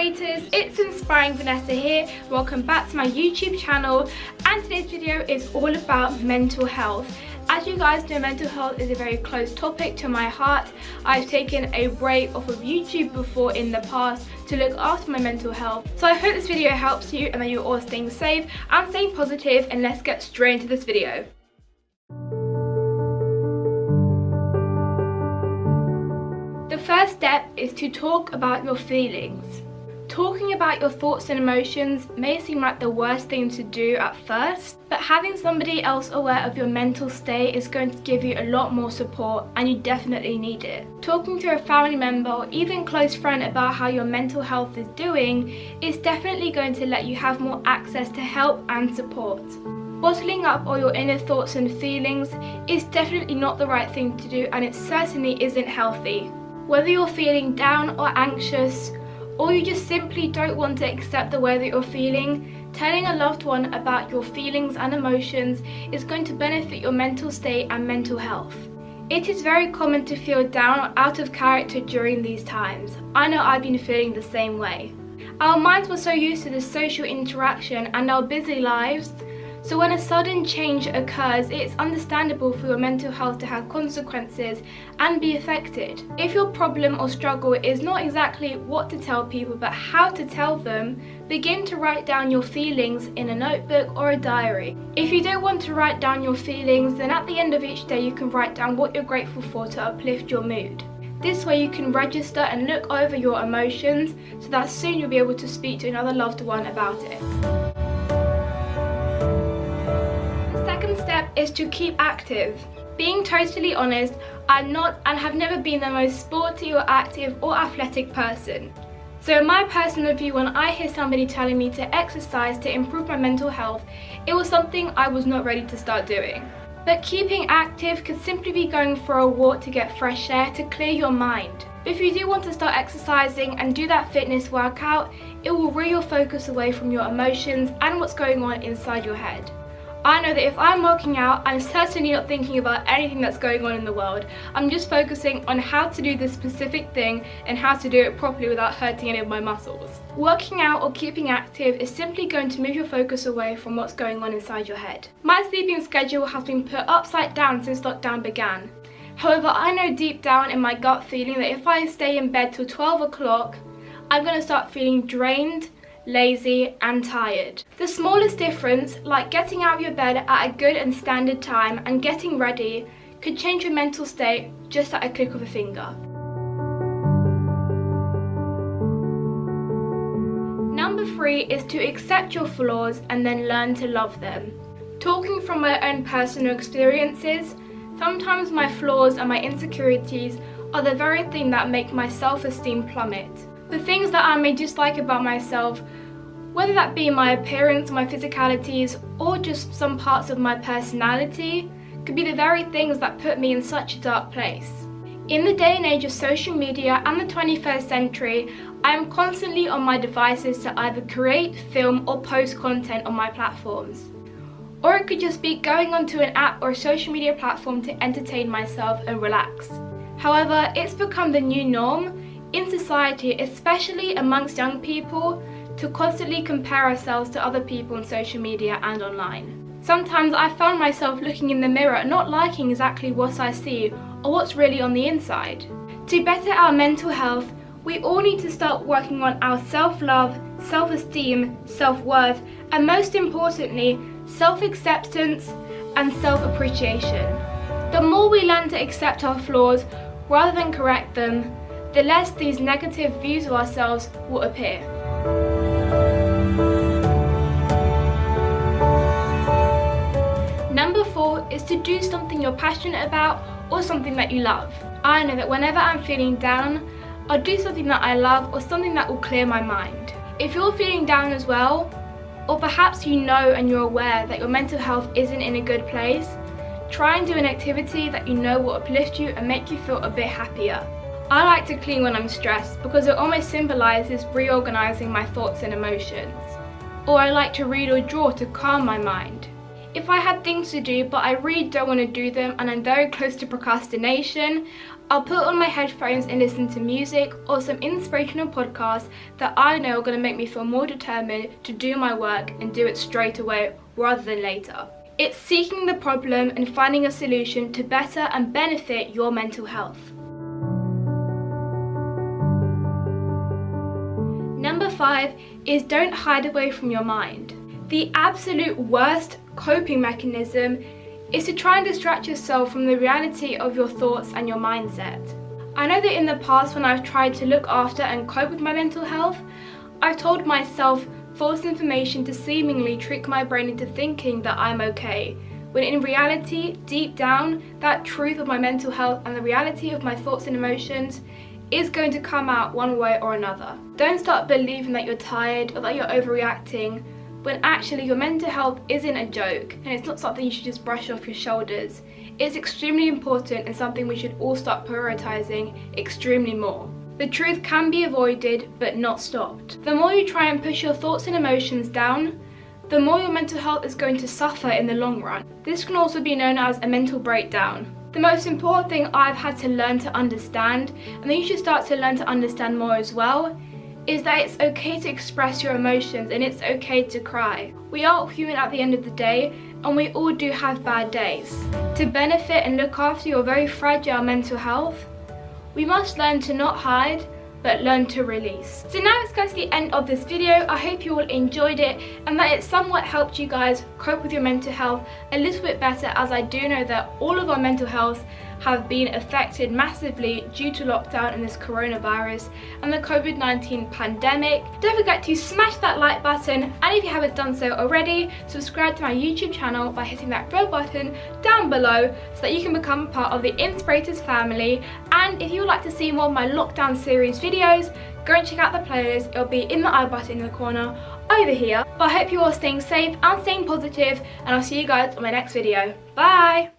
Inspirators, it's Inspiring Vanessa here. Welcome back to my YouTube channel, and today's video is all about mental health. As you guys know, mental health is a very close topic to my heart. I've taken a break off of YouTube before in the past to look after my mental health. So I hope this video helps you and that you're all staying safe and staying positive, and let's get straight into this video. The first step is to talk about your feelings. Talking about your thoughts and emotions may seem like the worst thing to do at first, but having somebody else aware of your mental state is going to give you a lot more support, and you definitely need it. Talking to a family member or even close friend about how your mental health is doing is definitely going to let you have more access to help and support. Bottling up all your inner thoughts and feelings is definitely not the right thing to do, and it certainly isn't healthy. Whether you're feeling down or anxious, or you just simply don't want to accept the way that you're feeling, telling a loved one about your feelings and emotions is going to benefit your mental state and mental health. It is very common to feel down or out of character during these times. I know I've been feeling the same way. Our minds were so used to the social interaction and our busy lives, so when a sudden change occurs, it's understandable for your mental health to have consequences and be affected. If your problem or struggle is not exactly what to tell people but how to tell them, begin to write down your feelings in a notebook or a diary. If you don't want to write down your feelings, then at the end of each day you can write down what you're grateful for to uplift your mood. This way you can register and look over your emotions so that soon you'll be able to speak to another loved one about it. Second step is to keep active. Being totally honest, I'm not and have never been the most sporty or active or athletic person. So in my personal view, when I hear somebody telling me to exercise to improve my mental health, it was something I was not ready to start doing. But keeping active could simply be going for a walk to get fresh air to clear your mind. If you do want to start exercising and do that fitness workout, it will reel your focus away from your emotions and what's going on inside your head. I know that if I'm working out, I'm certainly not thinking about anything that's going on in the world. I'm just focusing on how to do this specific thing and how to do it properly without hurting any of my muscles. Working out or keeping active is simply going to move your focus away from what's going on inside your head. My sleeping schedule has been put upside down since lockdown began. However, I know deep down in my gut feeling that if I stay in bed till 12 o'clock, I'm going to start feeling drained, lazy and tired. The smallest difference, like getting out of your bed at a good and standard time and getting ready, could change your mental state just at a click of a finger. Number 3 is to accept your flaws and then learn to love them. Talking from my own personal experiences, sometimes my flaws and my insecurities are the very thing that make my self-esteem plummet. The things that I may dislike about myself, whether that be my appearance, my physicalities, or just some parts of my personality, could be the very things that put me in such a dark place. In the day and age of social media and the 21st century, I am constantly on my devices to either create, film, or post content on my platforms. Or it could just be going onto an app or a social media platform to entertain myself and relax. However, it's become the new norm in society, especially amongst young people, to constantly compare ourselves to other people on social media and online. Sometimes I found myself looking in the mirror not liking exactly what I see or what's really on the inside. To better our mental health, we all need to start working on our self-love, self-esteem, self-worth, and most importantly, self-acceptance and self-appreciation. The more we learn to accept our flaws rather than correct them, the less these negative views of ourselves will appear. Number 4 is to do something you're passionate about or something that you love. I know that whenever I'm feeling down, I'll do something that I love or something that will clear my mind. If you're feeling down as well, or perhaps you know and you're aware that your mental health isn't in a good place, try and do an activity that you know will uplift you and make you feel a bit happier. I like to clean when I'm stressed because it almost symbolises reorganising my thoughts and emotions. Or I like to read or draw to calm my mind. If I have things to do but I really don't want to do them and I'm very close to procrastination, I'll put on my headphones and listen to music or some inspirational podcasts that I know are going to make me feel more determined to do my work and do it straight away rather than later. It's seeking the problem and finding a solution to better and benefit your mental health. Number 5 is don't hide away from your mind. The absolute worst coping mechanism is to try and distract yourself from the reality of your thoughts and your mindset. I know that in the past when I've tried to look after and cope with my mental health, I've told myself false information to seemingly trick my brain into thinking that I'm okay, when in reality, deep down, that truth of my mental health and the reality of my thoughts and emotions is going to come out one way or another. Don't start believing that you're tired or that you're overreacting, when actually your mental health isn't a joke and it's not something you should just brush off your shoulders. It's extremely important and something we should all start prioritizing extremely more. The truth can be avoided but not stopped. The more you try and push your thoughts and emotions down, the more your mental health is going to suffer in the long run. This can also be known as a mental breakdown. The most important thing I've had to learn to understand, and that you should start to learn to understand more as well, is that it's okay to express your emotions and it's okay to cry. We are all human at the end of the day, and we all do have bad days. To benefit and look after your very fragile mental health, we must learn to not hide, but learn to release. So now it's come to the end of this video. I hope you all enjoyed it and that it somewhat helped you guys cope with your mental health a little bit better, as I do know that all of our mental health have been affected massively due to lockdown and this coronavirus and the COVID-19 pandemic. Don't forget to smash that like button, and if you haven't done so already, subscribe to my YouTube channel by hitting that red button down below so that you can become a part of the Inspirators family. And if you would like to see more of my lockdown series videos, go and check out the playlist. It'll be in the I button in the corner over here. But I hope you're all staying safe and staying positive, and I'll see you guys on my next video. Bye!